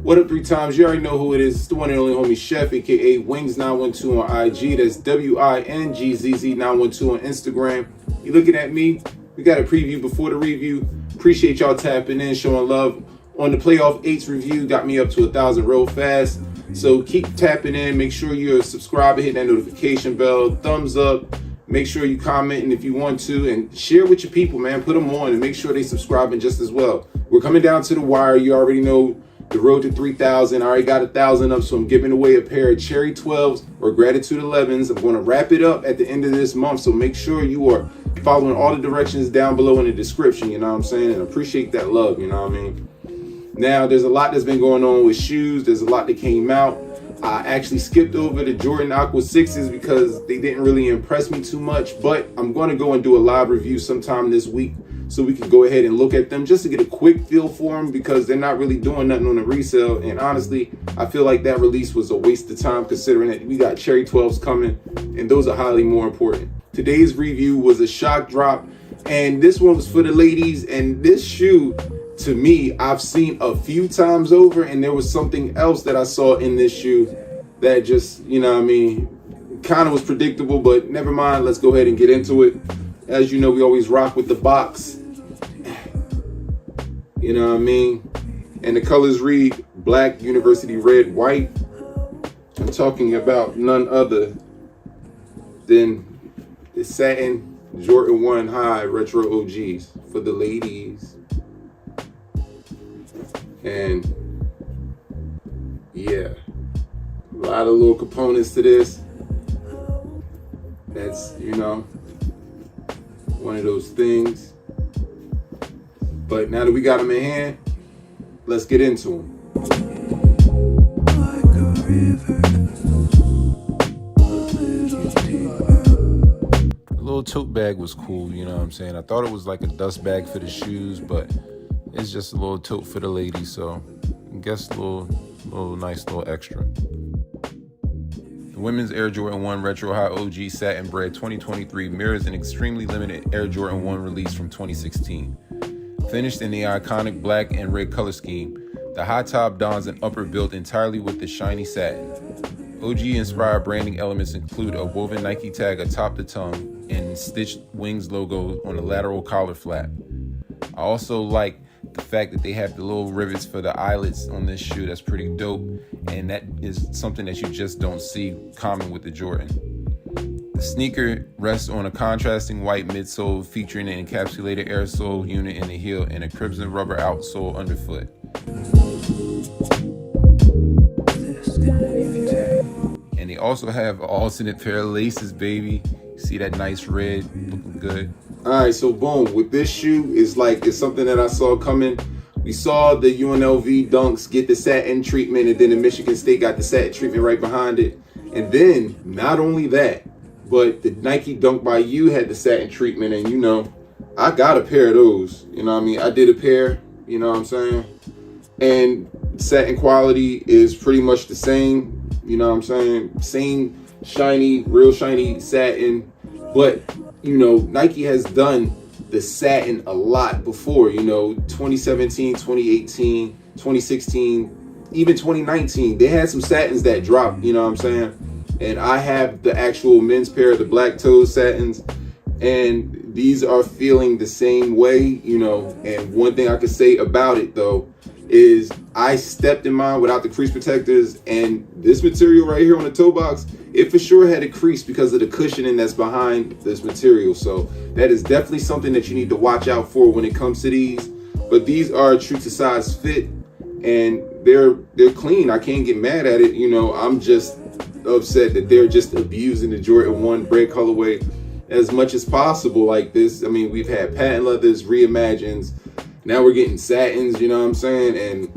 What up, 3 times? You already know who it is. It's the one and only homie Chef, aka Wings912 on IG. That's WINGZZ912 on Instagram. You looking at me? We got a preview before the review. Appreciate y'all tapping in, showing love on the playoff 8s review. Got me up to 1,000 real fast. So keep tapping in. Make sure you're subscribed, hit that notification bell, thumbs up. Make sure you comment if you want to, and share with your people, man. Put them on and make sure they subscribing just as well. We're coming down to the wire. You already know the road to 3,000. I already got 1,000 up, so I'm giving away a pair of Cherry 12s or Gratitude 11s. I'm going to wrap it up at the end of this month, so make sure you are following all the directions down below in the description, you know what I'm saying? And appreciate that love, you know what I mean? Now, there's a lot that's been going on with shoes. There's a lot that came out. I actually skipped over the Jordan Aqua 6s because they didn't really impress me too much, but I'm going to go and do a live review sometime this week so we can go ahead and look at them just to get a quick feel for them, because they're not really doing nothing on the resale. And honestly, I feel like that release was a waste of time considering that we got Cherry 12s coming, and those are highly more important. Today's review was a shock drop, and this one was for the ladies. And this shoe, to me, I've seen a few times over, and there was something else that I saw in this shoe that just, you know what I mean, kind of was predictable, but never mind. Let's go ahead and get into it. As you know, we always rock with the box. You know what I mean? And the colors read black, university red, white. I'm talking about none other than the satin Jordan 1 High Retro OGs for the ladies. And yeah, a lot of little components to this. That's, you know, one of those things. But now that we got them in hand, let's get into them. The little tote bag was cool, you know what I'm saying? I thought it was like a dust bag for the shoes, but it's just a little tote for the ladies, so I guess a little nice little extra. The women's Air Jordan 1 Retro High OG Satin Bread 2023 mirrors an extremely limited Air Jordan 1 release from 2016. Finished in the iconic black and red color scheme, the high top dons an upper built entirely with the shiny satin. OG-inspired branding elements include a woven Nike tag atop the tongue and stitched Wings logo on the lateral collar flap. I also like the fact that they have the little rivets for the eyelets on this shoe. That's pretty dope, and that is something that you just don't see common with the Jordan. The sneaker rests on a contrasting white midsole featuring an encapsulated air sole unit in the heel and a crimson rubber outsole underfoot. And they also have an alternate pair of laces, baby. See that nice red, looking good. All right, so boom, with this shoe, it's something that I saw coming. We saw the UNLV dunks get the satin treatment, and then the Michigan State got the satin treatment right behind it. And then, not only that, but the Nike Dunk by You had the satin treatment, and you know, I got a pair of those. You know what I mean? I did a pair, you know what I'm saying? And satin quality is pretty much the same, you know what I'm saying? Same shiny, real shiny satin. But, you know, Nike has done the satin a lot before, you know, 2017, 2018, 2016, even 2019. They had some satins that dropped, you know what I'm saying? And I have the actual men's pair of the black toe satins, and these are feeling the same way, you know. And one thing I could say about it though is I stepped in mine without the crease protectors, and this material right here on the toe box, it for sure had a crease because of the cushioning that's behind this material. So that is definitely something that you need to watch out for when it comes to these. But these are true to size fit, and they're clean. I can't get mad at it, you know. I'm just upset that they're just abusing the Jordan 1 bread colorway as much as possible like this. I mean, we've had patent leathers, reimagines, now we're getting satins, you know what I'm saying? And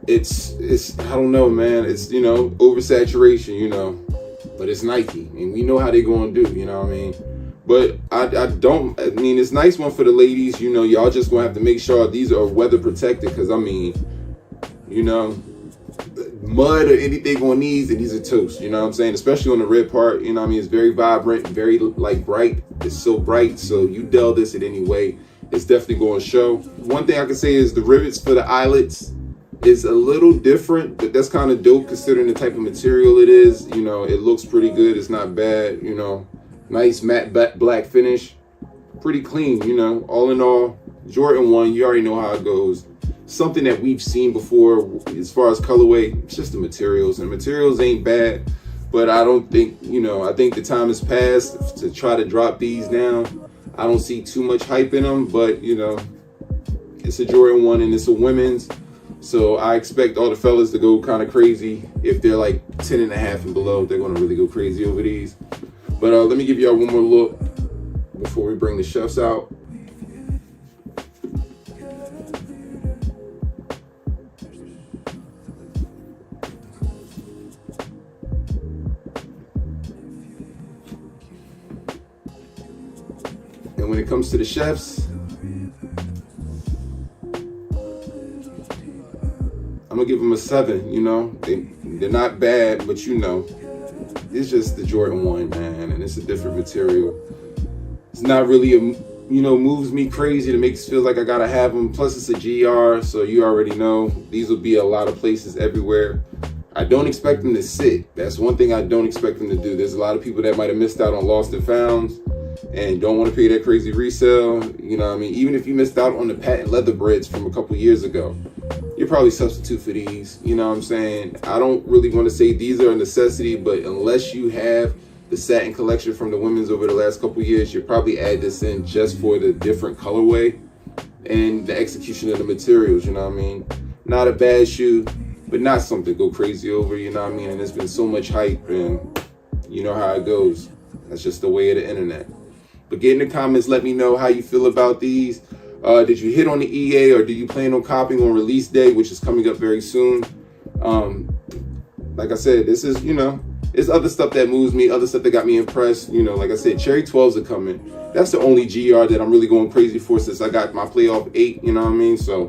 it's I don't know, man. It's, you know, oversaturation, you know, but it's Nike, and we know how they're going to do, you know what I mean? But I mean, it's nice one for the ladies, you know. Y'all just gonna have to make sure these are weather protected, because I mean, you know, mud or anything on these are toast, you know what I'm saying? Especially on the red part, you know what I mean? It's very vibrant, very like bright. It's so bright, so you del this in any way, it's definitely going to show. One thing I can say is the rivets for the eyelets is a little different, but that's kind of dope considering the type of material it is. You know, it looks pretty good. It's not bad, you know. Nice matte black finish. Pretty clean, you know. All in all, Jordan 1, you already know how it goes. Something that we've seen before as far as colorway. It's just the materials, and the materials ain't bad, but I don't think, you know, I think the time has passed to try to drop these now. I don't see too much hype in them, but, you know, it's a Jordan 1 and it's a women's. So I expect all the fellas to go kind of crazy. If they're like 10 and a half and below, they're going to really go crazy over these. But let me give y'all one more look before we bring the chefs out. And when it comes to the chefs, I'm gonna give them a 7. You know, they're not bad, but you know, it's just the Jordan 1, man, and it's a different material. It's not really you know, moves me crazy to make it feel like I gotta have them. Plus, it's a GR, so you already know these will be a lot of places everywhere. I don't expect them to sit. That's one thing I don't expect them to do. There's a lot of people that might have missed out on lost and founds and don't want to pay that crazy resale. You know what I mean? Even if you missed out on the patent leather breads from a couple years ago, you probably substitute for these. You know what I'm saying? I don't really want to say these are a necessity, but unless you have the satin collection from the women's over the last couple years, you probably add this in just for the different colorway and the execution of the materials. You know what I mean? Not a bad shoe, but not something to go crazy over. You know what I mean? And there's been so much hype, and you know how it goes. That's just the way of the internet. But get in the comments, let me know how you feel about these. Did you hit on the EA, or do you plan on copying on release day, which is coming up very soon? Like I said, this is, you know, there's other stuff that moves me, other stuff that got me impressed. You know, like I said, Cherry 12s are coming. That's the only GR that I'm really going crazy for since I got my playoff 8, you know what I mean? So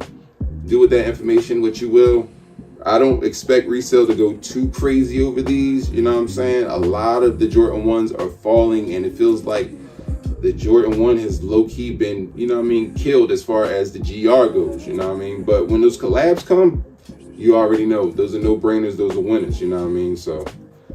do with that information what you will. I don't expect resale to go too crazy over these, you know what I'm saying? A lot of the Jordan 1s are falling, and it feels like the Jordan 1 has low-key been, you know what I mean, killed as far as the GR goes, you know what I mean? But when those collabs come, you already know. Those are no-brainers, those are winners, you know what I mean? So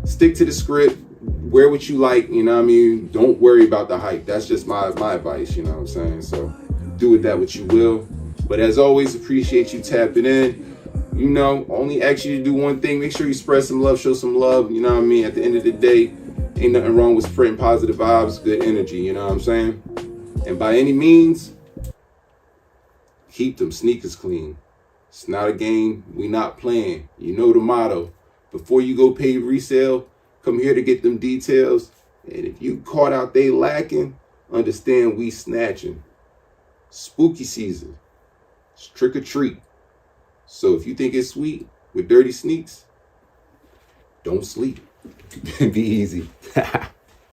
stick to the script, wear what you like, you know what I mean? Don't worry about the hype. That's just my advice, you know what I'm saying? So do with that what you will. But as always, appreciate you tapping in. You know, only ask you to do one thing. Make sure you spread some love, show some love, you know what I mean? At the end of the day, ain't nothing wrong with spreading positive vibes, good energy, you know what I'm saying? And by any means, keep them sneakers clean. It's not a game, we not playing. You know the motto. Before you go pay resale, come here to get them details. And if you caught out they lacking, understand we snatching. Spooky season. It's trick or treat. So if you think it's sweet with dirty sneaks, don't sleep. Be easy.